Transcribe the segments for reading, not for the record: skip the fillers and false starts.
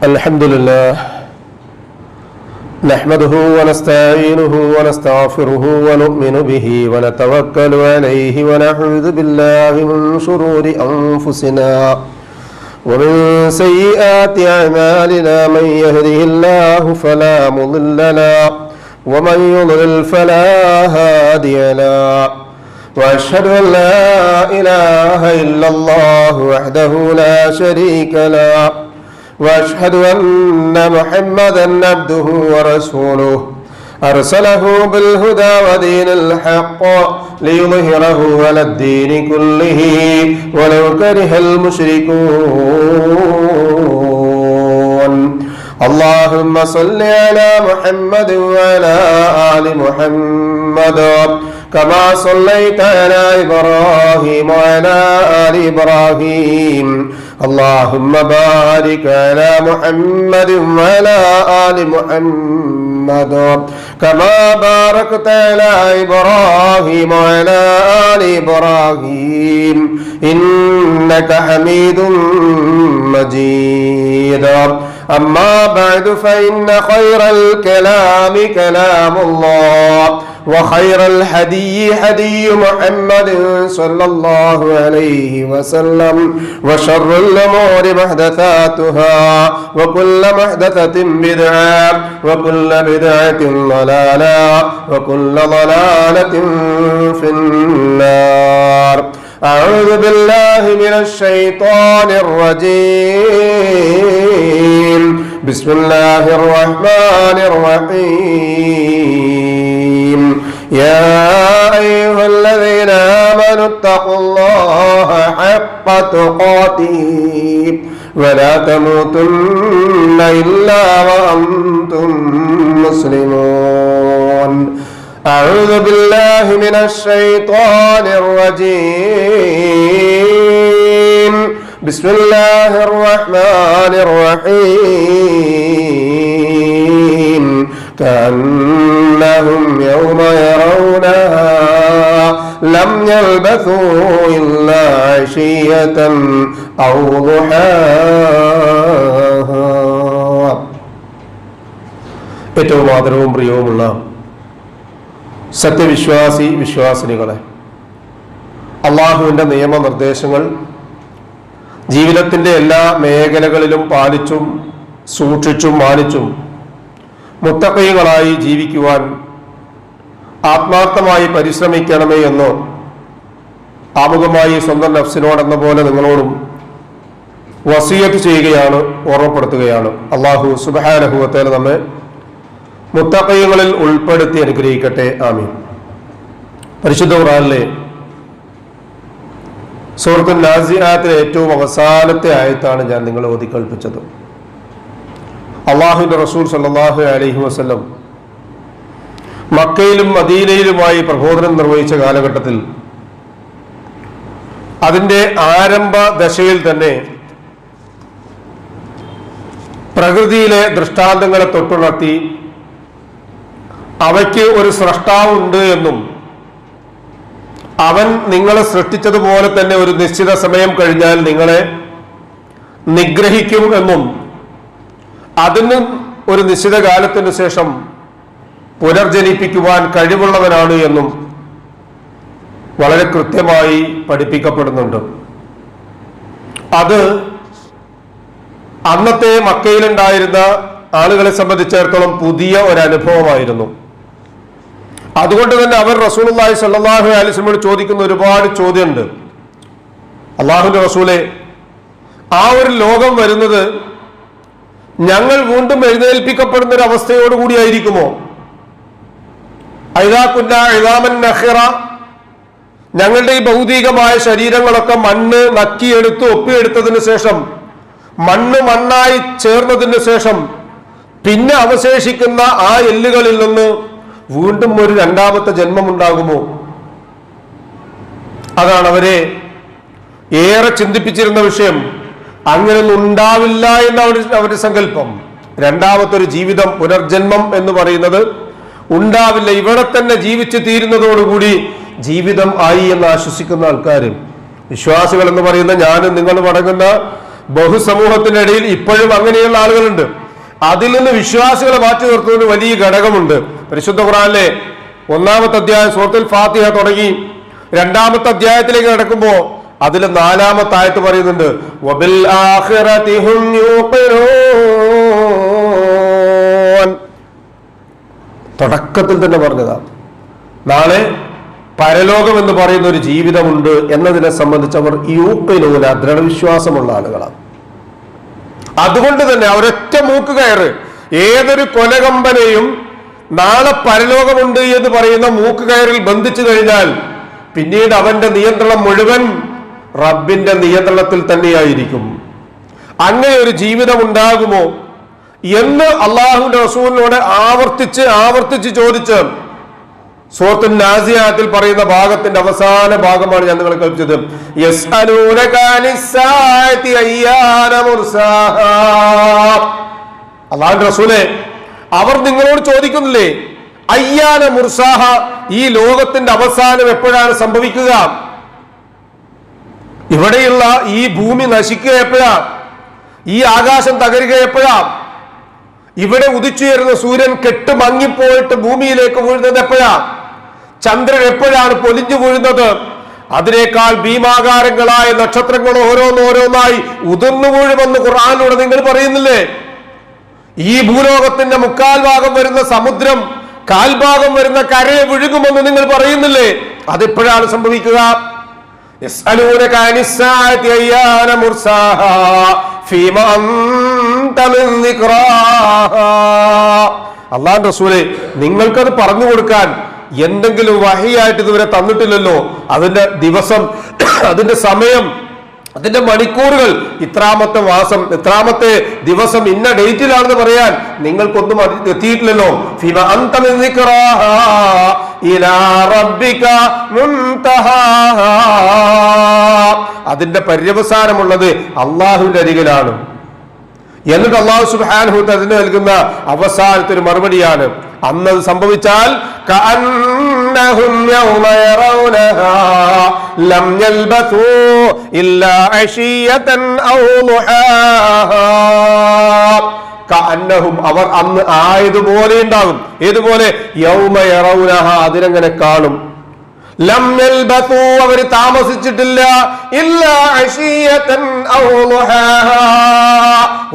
الحمد لله نحمده ونستعينه ونستغفره ونؤمن به ونتوكل عليه ونعوذ بالله من شرور أنفسنا ومن سيئات أعمالنا من يهده الله فلا مضل له ومن يضلل فلا هادي له وأشهد أن لا إله إلا الله وحده لا شريك له وأشهد أن محمدا عبده ورسوله أرسله بالهدى ودين الحق ليظهره على الدين كله ولو كره المشركون اللهم صل على محمد وعلى آل محمد كما صليت على إبراهيم وعلى آل إبراهيم اللهم بارك على محمد وعلى آل محمد كما باركت على إبراهيم وعلى آل إبراهيم إنك حميد مجيد أما بعد فإن خير الكلام كلام الله وخير الهدي هدي محمد صلى الله عليه وسلم وشر الأمور محدثاتها وكل محدثة بدعة وكل بدعة ضلالة وكل ضلالة في النار أعوذ بالله من الشيطان الرجيم بسم الله الرحمن الرحيم يا أيها الذين آمنوا اتقوا الله حق تقاته ولا تموتن إلا وأنتم مسلمون أعوذ بالله من الشيطان الرجيم بسم الله الرحمن الرحيم كأنهم يوم يرونها لم يلبثوا إلا عشية أو ضحاها ഏറ്റവും ആദരവും പ്രിയവുമുള്ള സത്യവിശ്വാസി വിശ്വാസിനികളെ, അള്ളാഹുവിൻ്റെ നിയമനിർദ്ദേശങ്ങൾ ജീവിതത്തിൻ്റെ എല്ലാ മേഖലകളിലും പാലിച്ചും സൂക്ഷിച്ചും മാനിച്ചും മുത്തഖീകളായി ജീവിക്കുവാൻ ആത്മാർത്ഥമായി പരിശ്രമിക്കണമേ എന്ന് ആമുഖമായി സ്വന്തം നഫ്സിനോടെന്ന പോലെ നിങ്ങളോടും വസിയത്ത് ചെയ്യുകയാണ്, ഓർമ്മപ്പെടുത്തുകയാണ്. അള്ളാഹു സുബ്ഹാനഹു വ തആല നമ്മെ മുത്തഖീകളിൽ ഉൾപ്പെടുത്തി അനുഗ്രഹിക്കട്ടെ, ആമീൻ. പരിശുദ്ധ ഖുർആനിലെ സൂറത്തുൻ നാസിആത്തിലെ ഏറ്റവും അവസാനത്തെ ആയത്താണ് ഞാൻ നിങ്ങളെ ഓതി കേൾപ്പിച്ചത്. അള്ളാഹുവിന്റെ റസൂൽ സല്ലല്ലാഹു അലൈഹി വസല്ലം മക്കയിലും മദീനയിലുമായി പ്രബോധനം നിർവഹിച്ച കാലഘട്ടത്തിൽ അതിന്റെ ആരംഭ ദശയിൽ തന്നെ പ്രകൃതിയിലെ ദൃഷ്ടാന്തങ്ങളെ തൊട്ടുണർത്തി അവയ്ക്ക് ഒരു സ്രഷ്ടാവുണ്ട് എന്നും അവൻ നിങ്ങളെ സൃഷ്ടിച്ചതുപോലെ തന്നെ ഒരു നിശ്ചിത സമയം കഴിഞ്ഞാൽ നിങ്ങളെ നിഗ്രഹിക്കും എന്നും അതിന് ഒരു നിശ്ചിത കാലത്തിന് ശേഷം പുനർജനിപ്പിക്കുവാൻ കഴിവുള്ളവനാണ് എന്നും വളരെ കൃത്യമായി പഠിപ്പിക്കപ്പെടുന്നുണ്ട്. അത് അന്നത്തെ മക്കയിലുണ്ടായിരുന്ന ആളുകളെ സംബന്ധിച്ചിടത്തോളം പുതിയ ഒരു അനുഭവമായിരുന്നു. അതുകൊണ്ട് തന്നെ അവർ റസൂലുള്ളാഹി സ്വല്ലല്ലാഹു അലൈഹി വസല്ലമയോട് ചോദിക്കുന്ന ഒരുപാട് ചോദ്യമുണ്ട്. അള്ളാഹുവിന്റെ റസൂലെ, ആ ഒരു ലോകം വരുന്നത് ഞങ്ങൾ വീണ്ടും എഴുന്നേൽപ്പിക്കപ്പെടുന്ന ഒരു അവസ്ഥയോടുകൂടിയായിരിക്കുമോ? ഐദാ കുന്നാ ഇദാമൻ നഖിറ, ഞങ്ങളുടെ ഈ ഭൗതികമായ ശരീരങ്ങളൊക്കെ മണ്ണ് നക്കിയെടുത്ത് ഒപ്പിയെടുത്തതിന് ശേഷം, മണ്ണ് മണ്ണായി ചേർന്നതിന് ശേഷം പിന്നെ അവശേഷിക്കുന്ന ആ എല്ലുകളിൽ നിന്ന് വീണ്ടും ഒരു രണ്ടാമത്തെ ജന്മമുണ്ടാകുമോ? അതാണ് അവരെ ഏറെ ചിന്തിപ്പിച്ചിരുന്ന വിഷയം. അങ്ങനെയൊന്നും ഉണ്ടാവില്ല എന്ന അവരുടെ സങ്കല്പം. രണ്ടാമത്തെ ഒരു ജീവിതം, പുനർജന്മം എന്ന് പറയുന്നത് ഉണ്ടാവില്ല. ഇവിടെ തന്നെ ജീവിച്ചു തീരുന്നതോടുകൂടി ജീവിതം ആയി എന്ന് ആശ്വസിക്കുന്ന ആൾക്കാർ, വിശ്വാസികൾ എന്ന് പറയുന്ന ഞാനും നിങ്ങൾ അടങ്ങുന്ന ബഹുസമൂഹത്തിന്റെ ഇടയിൽ ഇപ്പോഴും അങ്ങനെയുള്ള ആളുകളുണ്ട്. അതിൽ നിന്ന് വിശ്വാസികളെ മാറ്റി നിർത്തുന്നതിന് വലിയ ഘടകമുണ്ട്. പരിശുദ്ധ ഖുർആനിലെ 1-ാമത്തെ അധ്യായം സൂറത്തുൽ ഫാത്തിഹ തുടങ്ങി 2-ാമത്തെ അധ്യായത്തിലേക്ക് നടക്കുമ്പോ അതിൽ 4-ാമത്തെ ആയത്ത് പറയുന്നുണ്ട്, വബിൽ ആഖിറതി ഹും യൂഖിനൂൻ. തുടക്കത്തിൽ തന്നെ പറഞ്ഞതാണ്, നാളെ പരലോകം എന്ന് പറയുന്ന ഒരു ജീവിതമുണ്ട് എന്നതിനെ സംബന്ധിച്ച് അവർ യൂഖിനൂന, ദൃഢവിശ്വാസമുള്ള ആളുകളാണ്. അതുകൊണ്ട് തന്നെ അവരൊറ്റ മൂക്ക് കയറ് ഏതൊരു കൊലകമ്പനെയും നാളെ പരലോകമുണ്ട് എന്ന് പറയുന്ന മൂക്ക് കയറിൽ ബന്ധിച്ചു കഴിഞ്ഞാൽ പിന്നീട് അവന്റെ നിയന്ത്രണം മുഴുവൻ റബ്ബിന്റെ നിയന്ത്രണത്തിൽ തന്നെയായിരിക്കും. അങ്ങനെ ഒരു ജീവിതം ഉണ്ടാകുമോ എന്ന് അള്ളാഹുവിന്റെ റസൂലിനോട് ആവർത്തിച്ച് ചോദിച്ച് സൂറത്തുൻ നാസിയാത്തിൽ പറയുന്ന ഭാഗത്തിന്റെ അവസാന ഭാഗമാണ് ഞാൻ നിങ്ങളെ കേൾപ്പിച്ചത്. യസ്അലൂനക അനിസ്സാഅതി അയ്യാന മുർസാഹാ. അള്ളാഹുവിന്റെ റസൂലേ, അവർ നിങ്ങളോട് ചോദിക്കുന്നില്ലേ, അയ്യാന മുർസാഹ, ഈ ലോകത്തിന്റെ അവസാനം എപ്പോഴാണ് സംഭവിക്കുക? ഇവിടെയുള്ള ഈ ഭൂമി നശിക്കുക എപ്പോഴാ? ഈ ആകാശം തകരുക എപ്പോഴാ? ഇവിടെ ഉദിച്ചുയരുന്ന സൂര്യൻ കെട്ട് മങ്ങിപ്പോയിട്ട് ഭൂമിയിലേക്ക് വീഴുന്നത് എപ്പോഴാ? ചന്ദ്രൻ എപ്പോഴാണ് പൊലിഞ്ഞു വീഴുന്നത്? അതിനേക്കാൾ ഭീമാകാരങ്ങളായ നക്ഷത്രങ്ങൾ ഓരോന്നോരോന്നായി ഉതിർന്നു വീഴുമെന്ന് ഖുർആനിലൂടെ നിങ്ങൾ പറയുന്നില്ലേ? ഈ ഭൂലോകത്തിന്റെ 1/4 ഭാഗം വരുന്ന സമുദ്രം 1/4 ഭാഗം വരുന്ന കരയെ വിഴുകുമെന്ന് നിങ്ങൾ പറയുന്നില്ലേ? അതെപ്പോഴാണ് സംഭവിക്കുക? യസ്അലൂനക അനിസ്സാഅതി അയ്യാന മുർസാഹാ ഫീമാ അൻത മിൻ ദിക്റാഹാ. അല്ലാഹുവിന്റെ റസൂലേ, നിങ്ങൾക്കത് പറഞ്ഞു കൊടുക്കാൻ എന്തെങ്കിലും വഹിയായിട്ട് ഇതുവരെ തന്നിട്ടില്ലല്ലോ. അതിന്റെ ദിവസം, അതിന്റെ സമയം, അതിന്റെ മണിക്കൂറുകൾ, ഇത്രാമത്തെ മാസം, ഇത്രാമത്തെ ദിവസം ഇന്ന ഡേറ്റിലാണെന്ന് പറയാൻ നിങ്ങൾക്കൊന്നും എത്തിയിട്ടില്ലല്ലോ. ഫീമാ അൻത മിൻ ദിക്റാഹാ ഇലാ റബ്ബിക മുൻതഹാഹാ. അതിന്റെ പര്യവസാനമുള്ളത് അള്ളാഹുവിന്റെ അരികിലാണ്. എന്നിട്ട് അള്ളാഹു സുബ്ഹാനഹു വ തആല അതിന് നൽകുന്ന അവസാനത്തെ ഒരു മറുപടിയാണ്, അന്നത് സംഭവിച്ചാൽ കഅന്നഹും യൗമ യറൗനഹാ ലം യൽബസൂ ഇല്ലാ അശിയതൻ ഔ ദുഹാഹാ. കഅന്നഹും, അവർ അന്ന് ആയതുപോലെ ഉണ്ടാകും. ഏതുപോലെ? യൗമ യറൗനഹാ, അതിനെങ്ങനെ കാണും. ലം യൽബസൂ, അവർ താമസിച്ചിട്ടില്ല, ഇല്ലാ അശിയതൻ ഔ ദുഹാഹാ,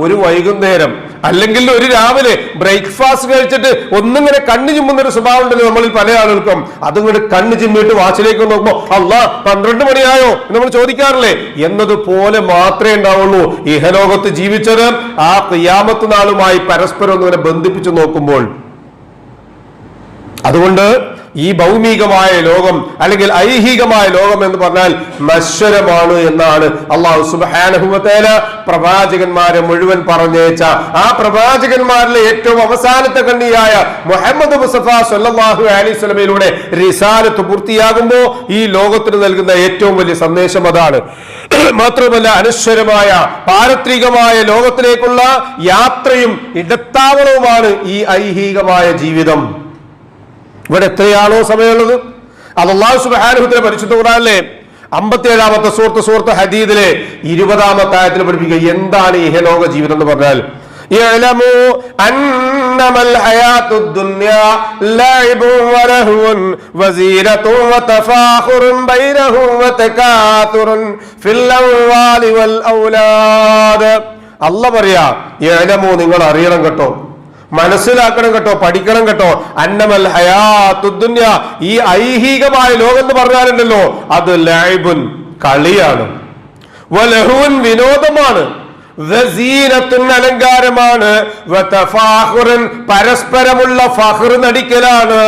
ഒരു വൈകുന്നേരം അല്ലെങ്കിൽ ഒരു രാവിലെ ബ്രേക്ക്ഫാസ്റ്റ് കഴിച്ചിട്ട് ഒന്നിങ്ങനെ കണ്ണു ചിമ്മുന്ന ഒരു സ്വഭാവം ഉണ്ടല്ലോ നമ്മളിൽ പല ആളുകൾക്കും. അതിങ്ങോട്ട് കണ്ണു ചിമ്മിയിട്ട് വാച്ചിലേക്ക് നോക്കുമ്പോ അല്ലാ 12 മണിയായോ നമ്മൾ ചോദിക്കാറില്ലേ? എന്നതുപോലെ മാത്രമേ ഉണ്ടാവുള്ളൂ ഇഹലോകത്ത് ജീവിച്ചത്. ആ ഖിയാമത്ത് നാളുമായി പരസ്പരം ഒന്നിങ്ങനെ ബന്ധിപ്പിച്ചു നോക്കുമ്പോൾ. അതുകൊണ്ട് ഈ ഭൗമികമായ ലോകം അല്ലെങ്കിൽ ഐഹികമായ ലോകം എന്ന് പറഞ്ഞാൽ നശ്വരമാണ് എന്നാണ് അല്ലാഹു സുബ്ഹാനഹു വ തആല പ്രവാചകന്മാരെ മുഴുവൻ പറഞ്ഞേച്ച ആ പ്രവാചകന്മാരിലെ ഏറ്റവും അവസാനത്തെ കണ്ണിയായ മുഹമ്മദ് മുസ്തഫ സല്ലല്ലാഹു അലൈഹി വസല്ലമയിലൂടെ റിസാലത്ത് പൂർത്തിയാകുമ്പോൾ ഈ ലോകത്തിന് നൽകുന്ന ഏറ്റവും വലിയ സന്ദേശം അതാണ്. മാത്രമല്ല, അനശ്വരമായ പാരത്രികമായ ലോകത്തിലേക്കുള്ള യാത്രയും ഇടത്താവളവുമാണ് ഈ ഐഹികമായ ജീവിതം. ഇവിടെ എത്രയാണോ സമയമുള്ളത്? അത് അല്ലാഹു സുബ്ഹാനഹു വ തആല പരിശുദ്ധ ഖുർആനിലെ 57-ാമത്തെ സൂറത്ത് ഹദീദിലെ 20-ാമത്തെ ആയത്തിൽ പഠിപ്പിക്കുക എന്താണ് ഇഹലോക ജീവിതം എന്ന് പറഞ്ഞാൽ. യഅലമു അന്നമൽ ഹയാത്തുദ് ദുനിയ ലഅബുൻ വലഹുൻ വസീനത്തുൻ വതഫാഖുറുൻ ബൈനഹും വതകാതുറുൻ ഫിൽ അംവാലി വൽ ഔലാദ്. അല്ലാഹു പറയാ, യഅലമു, നിങ്ങൾ അറിയണം കേട്ടോ, മനസ്സിലാക്കണം കേട്ടോ, പഠിക്കണം കേട്ടോ. അന്നമൽ ഹയാത്തുദ് ദുനിയ, ഈ ഐഹികമായ ലോകം എന്ന് പറഞ്ഞാലുണ്ടല്ലോ, അത് ലഅബുൻ, കളിയാണ്, വലഹുൻ, വിനോദമാണ്, വസീനത്തുൻ, അലങ്കാരമാണ്, വതഫാഖുറുൻ, പരസ്പരമുള്ള ഫഖർ നടിക്കലാണ്.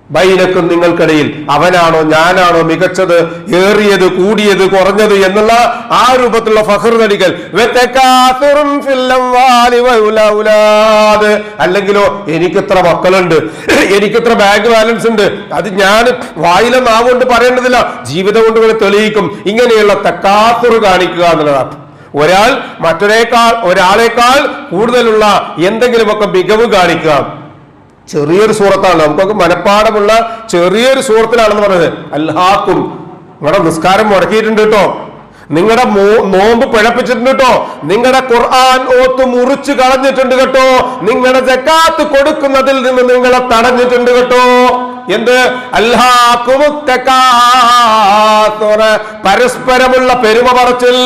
ബൈനക്കും, നിങ്ങൾക്കിടയിൽ അവനാണോ ഞാനാണോ മികച്ചത്, ഏറിയത്, കൂടിയത്, കുറഞ്ഞത് എന്നുള്ള ആ രൂപത്തിലുള്ള ഫഖർ നടിക്കൽ. അല്ലെങ്കിലോ എനിക്കിത്ര മക്കളുണ്ട്, എനിക്കിത്ര ബാങ്ക് ബാലൻസ് ഉണ്ട്, അത് ഞാൻ വായിലെ നാവുകൊണ്ട് പറയേണ്ടതില്ല, ജീവിതം കൊണ്ട് കൂടെ തെളിയിക്കും. ഇങ്ങനെയുള്ള തക്കാത്തുർ കാണിക്കുക എന്നുള്ളതാണ്. ഒരാളേക്കാൾ കൂടുതലുള്ള എന്തെങ്കിലുമൊക്കെ മികവ് കാണിക്കുക. ചെറിയൊരു സൂറത്താണ്, നമുക്കൊക്കെ മനപ്പാടമുള്ള ചെറിയൊരു സൂറത്തിലാണെന്ന് പറഞ്ഞത്. അൽഹാക്കും, നിങ്ങളുടെ നിസ്കാരം മുടക്കിയിട്ടുണ്ട് കേട്ടോ. നിങ്ങളുടെ നോമ്പ് പിഴപ്പിച്ചിട്ടുണ്ട് കേട്ടോ, നിങ്ങളുടെ ഖുർആൻ ഓത്ത് മുറിച്ച് കളഞ്ഞിട്ടുണ്ട് കേട്ടോ, നിങ്ങളുടെ സക്കാത്ത് കൊടുക്കുന്നതിൽ നിന്ന് നിങ്ങളെ തടഞ്ഞിട്ടുണ്ട് കേട്ടോ. എന്ത്? പരസ്പരമുള്ള പെരുമ പറച്ചിൽ.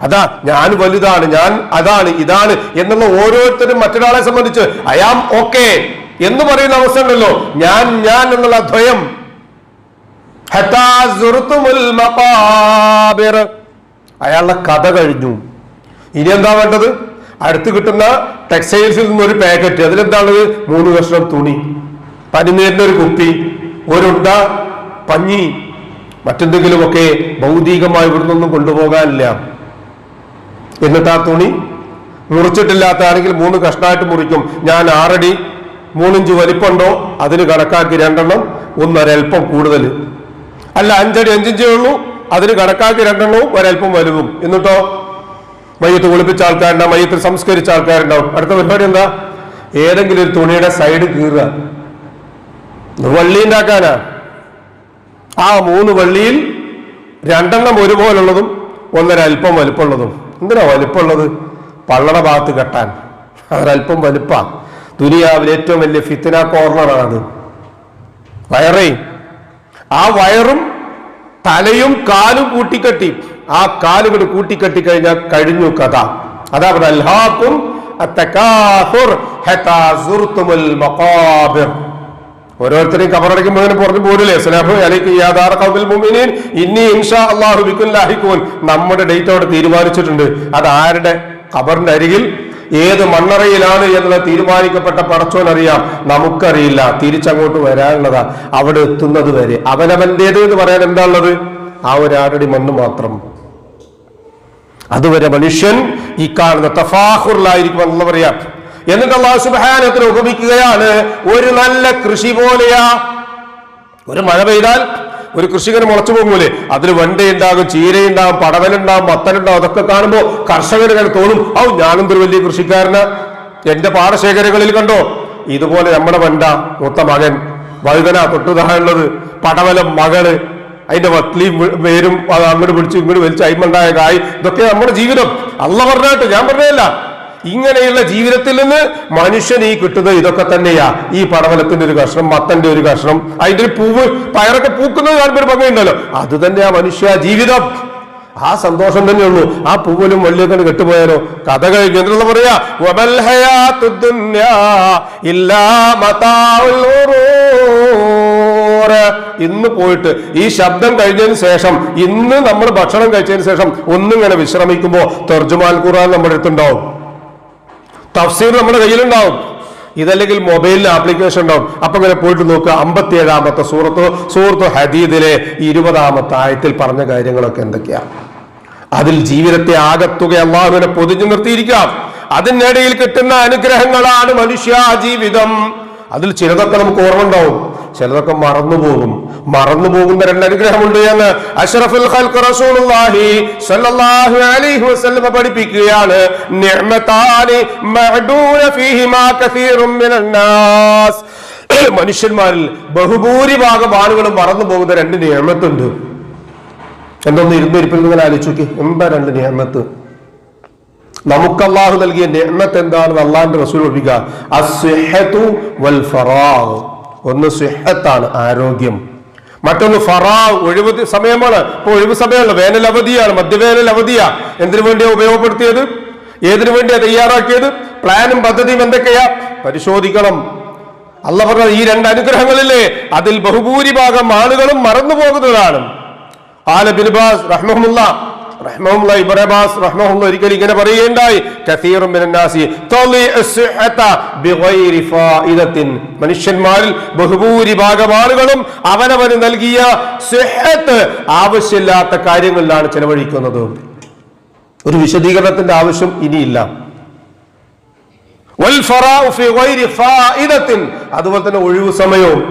അതാ ഞാൻ വലുതാണ്, ഞാൻ അതാണ്, ഇതാണ് എന്നുള്ള ഓരോരുത്തരും മറ്റൊരാളെ സംബന്ധിച്ച് അയാം ഓക്കെ എന്ന് പറയുന്ന അവസ്ഥ ഉണ്ടല്ലോ, ഞാൻ ഞാൻ എന്നുള്ള ദ്വയം. അയാളുടെ കഥ കഴിഞ്ഞു. ഇനി എന്താ വേണ്ടത്? അടുത്ത് കിട്ടുന്ന ടെക്സ്റ്റൈൽസിൽ നിന്നൊരു പാക്കറ്റ്, അതിലെന്താണത്? 3 കഷ്ണം തുണി, പനിനീരിന്റെ ഒരു കുപ്പി, ഒരുണ്ട പഞ്ഞി, മറ്റെന്തെങ്കിലുമൊക്കെ ഭൗതികമായി ഇവിടുന്നൊന്നും കൊണ്ടുപോകാനില്ല. എന്നിട്ട് ആ തുണി മുറിച്ചിട്ടില്ലാത്താണെങ്കിൽ 3 കഷ്ണമായിട്ട് മുറിക്കും. ഞാൻ 6 അടി 3 ഇഞ്ച് വലിപ്പമുണ്ടോ അതിന് കണക്കാക്കി 2 എണ്ണം, ഒരൽപ്പം കൂടുതൽ. അല്ല 5 അടി 5 ഇഞ്ചേ ഉള്ളൂ, അതിന് കണക്കാക്കി 2 എണ്ണവും ഒരൽപ്പം വലുതും. എന്നിട്ടോ മയ്യത്ത് കുളിപ്പിച്ച ആൾക്കാരുണ്ടാവും, മയ്യത്ത് സംസ്കരിച്ച ആൾക്കാരുണ്ടാവും. അടുത്ത പരിപാടി എന്താ? ഏതെങ്കിലും ഒരു തുണിയുടെ സൈഡ് കീറുക, വള്ളി ഉണ്ടാക്കാനാ. ആ 3 വള്ളിയിൽ 2 എണ്ണം ഒരുപോലുള്ളതും ഒരൽപ്പം വലുപ്പമുള്ളതും. എന്തിനാ വലുപ്പമുള്ളത്? പള്ളയുടെ ഭാഗത്ത് കെട്ടാൻ. അതൊരൽപ്പം വലുപ്പ. ദുനിയാവിൽ ഏറ്റവും വലിയ ഫിത്ന കോർണറാണ് വയറേ. ആ വയറും തലയും കാലും കൂട്ടിക്കെട്ടി, ആ കാലുകൾ കൂട്ടിക്കെട്ടി കഴിഞ്ഞാൽ കഴിഞ്ഞു കഥ. അതാ അൽഹാക്കും ഓരോരുത്തരെയും കബറടയ്ക്കുമ്പോൾ പറഞ്ഞു പോരില്ലേ, നമ്മുടെ ഡേറ്റ് അവിടെ തീരുമാനിച്ചിട്ടുണ്ട്. അത് ആരുടെ ഖബറിന്റെ അരികിൽ ഏത് മണ്ണറയിലാണ് എന്നുള്ളത് തീരുമാനിക്കപ്പെട്ട പടച്ചോനറിയാം, നമുക്കറിയില്ല. തിരിച്ചങ്ങോട്ട് വരാനുള്ളതാ. അവിടെ എത്തുന്നത് വരെ അവനവന്റേത് എന്ന് പറയാൻ എന്താ ഉള്ളത്? ആ ഒരു 6 അടി മണ്ണ് മാത്രം. അതുവരെ മനുഷ്യൻ ഈ കാണുന്ന തഫാഖുറിലായിരിക്കും എന്ന് പറയാം. എന്നിട്ട് അല്ലാഹു സുബ്ഹാനഹു വ ഉപമിക്കുകയാണ്, ഒരു നല്ല കൃഷി പോലെയാ. ഒരു മഴ പെയ്താൽ ഒരു കൃഷികന് മുളച്ചു പോകുമല്ലേ, അതിൽ വെണ്ടയുണ്ടാകും, ചീരയുണ്ടാകും, പടവലുണ്ടാകും, മത്തനുണ്ടാകും. അതൊക്കെ കാണുമ്പോൾ കർഷകന് തോന്നും, ഞാനെന്തൊരു വലിയ കൃഷിക്കാരന്, എന്റെ പാടശേഖരങ്ങളിൽ കണ്ടോ. ഇതുപോലെ നമ്മുടെ വെണ്ട മൂത്ത മകൻ, വഴുതന തൊട്ടുതാഴുള്ളത്, പടവലം മകള്, അതിന്റെ വത്ലിയും വേരും അത് അങ്ങോട്ട് പിടിച്ച് ഇങ്ങോട്ട് വലിച്ച് അയിമുണ്ടായ കായ്, ഇതൊക്കെ നമ്മുടെ ജീവിതം. അള്ളാഹ് പറഞ്ഞാട്ട്, ഞാൻ പറഞ്ഞതല്ല. ഇങ്ങനെയുള്ള ജീവിതത്തിൽ നിന്ന് മനുഷ്യൻ ഈ കിട്ടുന്നത് ഇതൊക്കെ തന്നെയാ. ഈ പടവലത്തിന്റെ ഒരു കഷ്ണം, മത്തന്റെ ഒരു കഷ്ണം, അതിന്റെ ഒരു പൂവ്, പയറൊക്കെ പൂക്കുന്നത് കാണുമ്പോൾ ഒരു ഭംഗിയുണ്ടല്ലോ, അത് തന്നെയാ മനുഷ്യ ജീവിതം. ആ സന്തോഷം തന്നെയുള്ളൂ. ആ പൂവലും വള്ളിയൊക്കെ കെട്ടുപോയാലോ കഥ കഴിഞ്ഞു. എന്നുള്ള പറയാ, ഇന്ന് പോയിട്ട് ഈ ശബ്ദം കഴിഞ്ഞതിന് ശേഷം, ഇന്ന് നമ്മൾ ഭക്ഷണം കഴിച്ചതിന് ശേഷം ഒന്നിങ്ങനെ വിശ്രമിക്കുമ്പോ തർജുമാൻ ഖുർആൻ നമ്മുടെ അടുത്തുണ്ടാവും, തഫ്സീർ നമ്മുടെ കയ്യിലുണ്ടാവും. ഇതല്ലെങ്കിൽ മൊബൈലിൽ ആപ്ലിക്കേഷൻ ഉണ്ടാവും. അപ്പൊ ഇങ്ങനെ പോയിട്ട് നോക്കുക, 57-ാമത്തെ സൂറത്ത് ഹദീദിലെ 20-ാമത്തെ ആയത്തിൽ പറഞ്ഞ കാര്യങ്ങളൊക്കെ എന്തൊക്കെയാ. അതിൽ ജീവിതത്തെ ആകത്തുക അല്ലാഹുവിനെ പൊതിഞ്ഞു നിർത്തിയിരിക്കാം. അതിനിടയിൽ കിട്ടുന്ന അനുഗ്രഹങ്ങളാണ് മനുഷ്യ ജീവിതം. അതിൽ ചിലതൊക്കെ നമുക്ക് ഓർമ്മ ഉണ്ടാവും, ചിലതൊക്കെ മറന്നുപോകും. മറന്നുപോകുന്ന 2 അനുഗ്രഹമുണ്ട് എന്ന് അഷ്റഫുൽ ഖൽഖ് റസൂലുള്ളാഹി സ്വല്ലല്ലാഹു അലൈഹി വസല്ലം പഠിപ്പിക്കുകയാണ്. നിഅമതാനി മഅദൂന ഫീഹിമാ കസീറുൻ മിനൻ നാസ്. മനുഷ്യന്മാരിൽ ബഹുഭൂരിഭാഗം ആളുകളും മറന്നു പോകുന്ന 2 നിഅമത്തുണ്ട്. എന്തൊന്ന് ഇരുന്നിരിപ്പിൽ നിങ്ങൾ ആലോചിച്ച് നോക്കി, എന്താ 2 നിഅമത്ത്? നമുക്ക് അല്ലാഹു നൽകിയ നിഅമത്ത് എന്താണെന്ന് അല്ലാഹുവിന്റെ റസൂൽ പഠിപ്പിക്കുക, അസ്സിഹ്ഹതു വൽ ഫറാഗ്. ഒന്ന് സിഹ്ഹത്താണ്, ആരോഗ്യം. മറ്റൊന്ന് ഫറാഗ്, ഒഴിവ് സമയമാണ്. ഇപ്പൊ ഒഴിവ് സമയമല്ല, വേനൽ അവധിയാണ്, മധ്യവേനൽ അവധിയാ. എന്തിനു വേണ്ടിയാ ഉപയോഗപ്പെടുത്തിയത്? ഏതിനു വേണ്ടിയാ തയ്യാറാക്കിയത്? പ്ലാനും പദ്ധതിയും എന്തൊക്കെയാ പരിശോധിക്കണം. അല്ലാഹു പറഞ്ഞ ഈ 2 അനുഗ്രഹങ്ങളില്ലേ, അതിൽ ബഹുഭൂരിഭാഗം ആളുകളും മറന്നു പോകുന്നതാണ്. ഒരിക്കൽ ഇങ്ങനെ പറയുകയുണ്ടായി, മനുഷ്യന്മാരിൽ ബഹുഭൂരിഭാഗം ആളുകളും അവനവന് നൽകിയ സിഹ്ഹത്ത് ആവശ്യമില്ലാത്ത കാര്യങ്ങളിലാണ് ചെലവഴിക്കുന്നത്. ഒരു വിശദീകരണത്തിന്റെ ആവശ്യം ഇനിയില്ല. അതുപോലെ തന്നെ ഒഴിവു സമയവും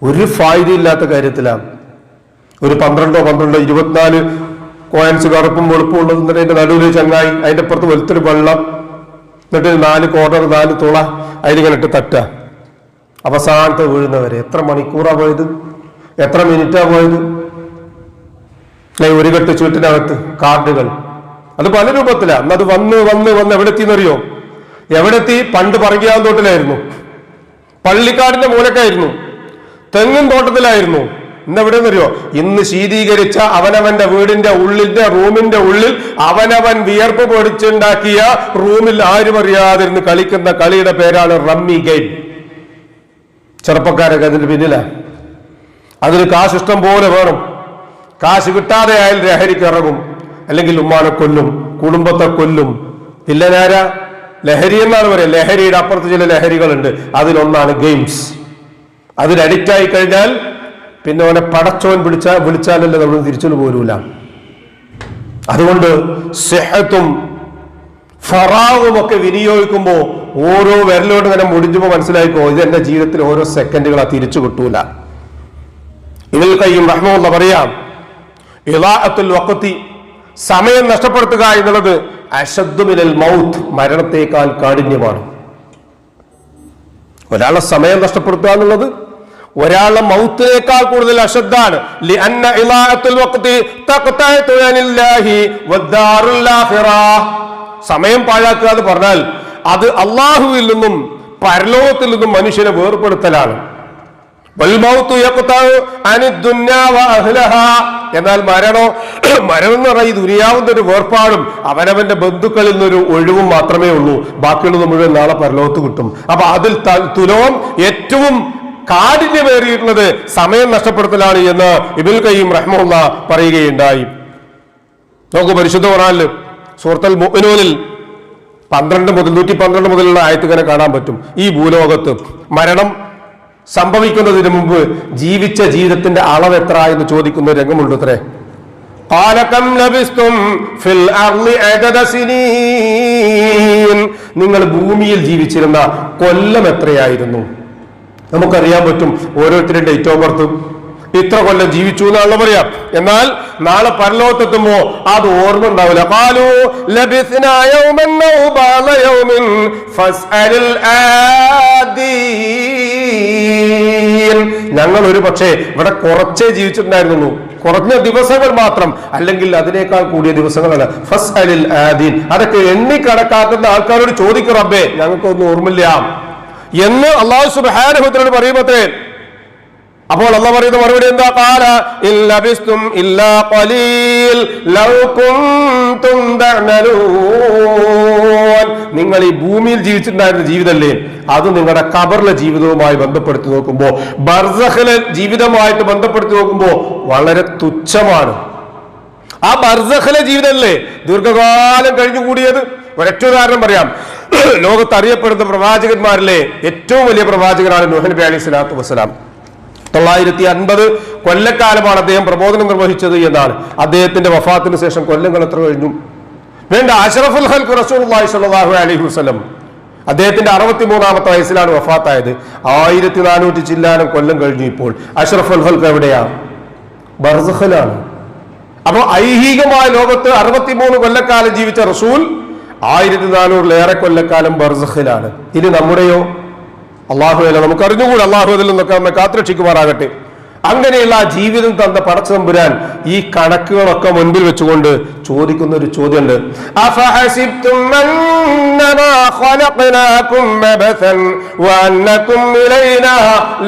ഒരു ഫായിദയില്ലാത്ത കാര്യത്തിലാണ്. ഒരു 12 24 കോയിൻസ് കറുപ്പും വെളുപ്പും ഉള്ളത്, എന്നിട്ട് അതിന്റെ നടുവിൽ ചങ്ങായി, അതിന്റെ അപ്പുറത്ത് വെളുത്തൊരു വെള്ളം, എന്നിട്ട് 4 കോർണർ 4 തുള അതിലിങ്ങനെ ഇട്ട് തട്ട, അവസാനത്തെ വീഴുന്നവരെ. എത്ര മണിക്കൂറാ പോയത്? എത്ര മിനിറ്റാ പോയത്? ഒരു കെട്ട് ചീട്ടിനകത്ത് കാർഡുകൾ, അത് പല രൂപത്തിലാണ്. അന്നത് വന്ന് വന്ന് വന്ന് എവിടെ എത്തിയെന്നറിയോ? എവിടെ എത്തി? പണ്ട് പറങ്കിയാൻ തോട്ടിലായിരുന്നു, പള്ളിക്കാടിന്റെ മൂലക്കായിരുന്നു, തെങ്ങിൻ തോട്ടത്തിലായിരുന്നു. ഇന്ന് എവിടെയെന്നറിയോ? ഇന്ന് ശീതീകരിച്ച അവനവന്റെ വീടിന്റെ ഉള്ളിന്റെ റൂമിന്റെ ഉള്ളിൽ അവനവൻ വിയർപ്പ് പൊടിച്ചുണ്ടാക്കിയ റൂമിൽ ആരും അറിയാതിരുന്ന് കളിക്കുന്ന കളിയുടെ പേരാണ് റമ്മി ഗെയിം. ചെറുപ്പക്കാരൊക്കെ അതിന് പിന്നിലാണ്. അതിന് കാശ് ഇഷ്ടം പോലെ വേണം. കാശ് കിട്ടാതെ ആയാൽ ലഹരിക്ക് ഇറങ്ങും, അല്ലെങ്കിൽ ഉമ്മാനെ കൊല്ലും, കുടുംബത്തെ കൊല്ലും. ഇല്ലനാര ലഹരി എന്നാണ് പറയുക. ലഹരിയുടെ അപ്പുറത്ത് ചില ലഹരികളുണ്ട്. അതിലൊന്നാണ് ഗെയിംസ്. അതിന് അഡിക്റ്റായി കഴിഞ്ഞാൽ പിന്നെ അവനെ പടച്ചോൻ വിളിച്ചാലല്ലേ നമ്മൾ തിരിച്ചു പോരൂല. അതുകൊണ്ട് സെഹത്തും ഫറാവും ഒക്കെ വിനിയോഗിക്കുമ്പോൾ ഓരോ വിരലോട്ട് ഇങ്ങനെ മുടിഞ്ഞുമ്പോൾ മനസ്സിലായിക്കോ, ഇത് എന്റെ ജീവിതത്തിൽ ഓരോ സെക്കൻഡുകളാ തിരിച്ചു കിട്ടൂല. ഇബ്നുൽ ഖയ്യിം റഹ്മഹുല്ലാ പറയാം, ഇളാഅത്തുൽ വഖ്തി, സമയം നഷ്ടപ്പെടുത്തുക എന്നുള്ളത് അശദ്ദു മിനൽ മൗത്ത്, മരണത്തേക്കാൾ കാഠിന്യമാണ്. ഒരാളെ സമയം നഷ്ടപ്പെടുത്തുക എന്നുള്ളത് ഒരാളുടെ മൗത്തിനേക്കാൾ കൂടുതൽ അശദ്ധാണ്. ലിഅന്ന ഇളാഅത്തുൽ വഖ്തി തഖ്തഅതു അനില്ലാഹി വദ്ദാറുൽ ആഖിറ. സമയം പാഴാക്കുക എന്ന് പറഞ്ഞാൽ അത് അല്ലാഹുവിൽ നിന്നും പരലോകത്തിൽ നിന്നും മനുഷ്യനെ വേർപെടുത്തലാണ്. എന്നാൽ മരണം എന്ന് പറഞ്ഞാൽ ഈ ദുനിയാവിന്റെ ഒരു വേർപാടും അവനവന്റെ ബന്ധുക്കളിൽ നിന്നൊരു ഒഴിവും മാത്രമേ ഉള്ളൂ. ബാക്കിയുള്ളത് മുഴുവൻ നാളെ പരലോകത്ത് കിട്ടും. അപ്പൊ അതിൽ തുലോം ഏറ്റവും കാഠിന്യമേറിയിട്ടുള്ളത് സമയം നഷ്ടപ്പെടുത്തലാണ് എന്ന് ഇബ്നുൽ ഖയ്യിം റഹ്മഹുല്ലാ പറയുകയുണ്ടായി. നോക്കൂ, പരിശുദ്ധ ഖുർആനിൽ സൂറത്തുൽ മുഅ്മിനൂനിൽ 112 മുതലുള്ള ആയത്ത് ഇങ്ങനെ കാണാൻ പറ്റും. ഈ ഭൂലോകത്ത് മരണം സംഭവിക്കുന്നതിന് മുമ്പ് ജീവിച്ച ജീവിതത്തിന്റെ അളവ് എത്ര എന്ന് ചോദിക്കുന്ന രംഗമുണ്ട്. അത്രേ, നിങ്ങൾ ഭൂമിയിൽ ജീവിച്ചിരുന്ന കൊല്ലം എത്രയായിരുന്നു? നമുക്കറിയാൻ പറ്റും ഓരോരുത്തരുടെ ഡേറ്റ് ഓഫ് ബർത്ത്, ഇത്ര കൊല്ലം ജീവിച്ചു എന്നാണല്ലോ പറയാം. എന്നാൽ നാളെ പരലോകത്തെത്തുമ്പോ അത് ഓർമ്മ ഉണ്ടാവില്ല. ഖാലൂ ലബിസ്നാ യൗമൻ ഔ ബഅദ യൗമിൻ ഫസ്അലിൽ ആദീൻ. ഞങ്ങൾ ഒരു പക്ഷേ ഇവിടെ കുറച്ചേ ജീവിച്ചിട്ടുണ്ടായിരുന്നുള്ളൂ, കുറഞ്ഞ ദിവസങ്ങൾ മാത്രം, അല്ലെങ്കിൽ അതിനേക്കാൾ കൂടിയ ദിവസങ്ങളാണ്. ഫസ്അലിൽ ആദീൻ, അതൊക്കെ എണ്ണി കണക്കാക്കുന്ന ആൾക്കാരോട് ചോദിക്കും, റബ്ബേ ഞങ്ങൾക്കൊന്നും ഓർമ്മില്ല എന്ന് അല്ലാഹു സുബ്ഹാനഹു വ തആല പറയുമ്പോഴേ, അപ്പോൾ അല്ലാഹു പറയുന്ന മറുപടി എന്താ? ഖാല ഇല്ലബിസ്തും ഇല്ലാ ഖലീൽ ലൗ കുൻതും തഅമലൂൻ. നിങ്ങൾ ഈ ഭൂമിയിൽ ജീവിച്ചിട്ടുണ്ടായിരുന്ന ജീവിതമല്ലേ, അത് നിങ്ങളുടെ ഖബറിലെ ജീവിതവുമായി ബന്ധപ്പെടുത്തി നോക്കുമ്പോൾ, ബർസഖിലെ ജീവിതമായിട്ട് ബന്ധപ്പെടുത്തി നോക്കുമ്പോൾ വളരെ തുച്ഛമാണ്. ആ ബർസഖിലെ ജീവിതമല്ലേ ദീർഘകാലം കഴിഞ്ഞുകൂടിയത്. ഒരൊറ്റ ഉദാഹരണം പറയാം. ലോകത്ത് അറിയപ്പെടുന്ന പ്രവാചകന്മാരിലെ ഏറ്റവും വലിയ പ്രവാചകനാണ് നൂഹ് നബി അലൈഹി സ്വലാത്തു വസ്സലാം. 950 കൊല്ലക്കാലമാണ് അദ്ദേഹം പ്രബോധനം നിർവഹിച്ചത് എന്നാണ്. അദ്ദേഹത്തിന്റെ വഫാത്തിന് ശേഷം കൊല്ലങ്ങൾ എത്ര കഴിഞ്ഞു? വേണ്ട, അഷ്റഫുൽ ഖൽഖ് റസൂലുള്ളാഹി സ്വല്ലല്ലാഹു അലൈഹി വസല്ലം അദ്ദേഹത്തിന്റെ 63-ാമത്തെ വയസ്സിലാണ് വഫാത്തായത്. 1400 ചില്ലാനം കൊല്ലം കഴിഞ്ഞു. ഇപ്പോൾ അഷ്റഫുൽ ഖൽഖ് എവിടെയാണ്? ബർസഖിലാണ്. അപ്പൊ ഐഹികമായ ലോകത്ത് 63 കൊല്ലക്കാലം ജീവിച്ച റസൂൽ 1400-ലേറെ കൊല്ലക്കാലം ബർസഖിലാണ്. ഇനി നമ്മുടെയോ? അള്ളാഹുവല്ല, നമുക്ക് അറിഞ്ഞുകൂടാ. അള്ളാഹു അതിൽ നിന്നൊക്കെ നമ്മെ കാത്തുരക്ഷിക്കുമാറാകട്ടെ. അങ്ങനെയുള്ള ആ ജീവിതം തന്ന പടച്ചതമ്പുരാൻ ഈ കണക്കുകളൊക്കെ മുൻപിൽ വെച്ചുകൊണ്ട് ചോദിക്കുന്ന ഒരു ചോദ്യമുണ്ട്. അഫഹസിബ്തും അന്നമാ ഖലഖനാകും അബസൻ വഅന്നകും ഇലൈനാ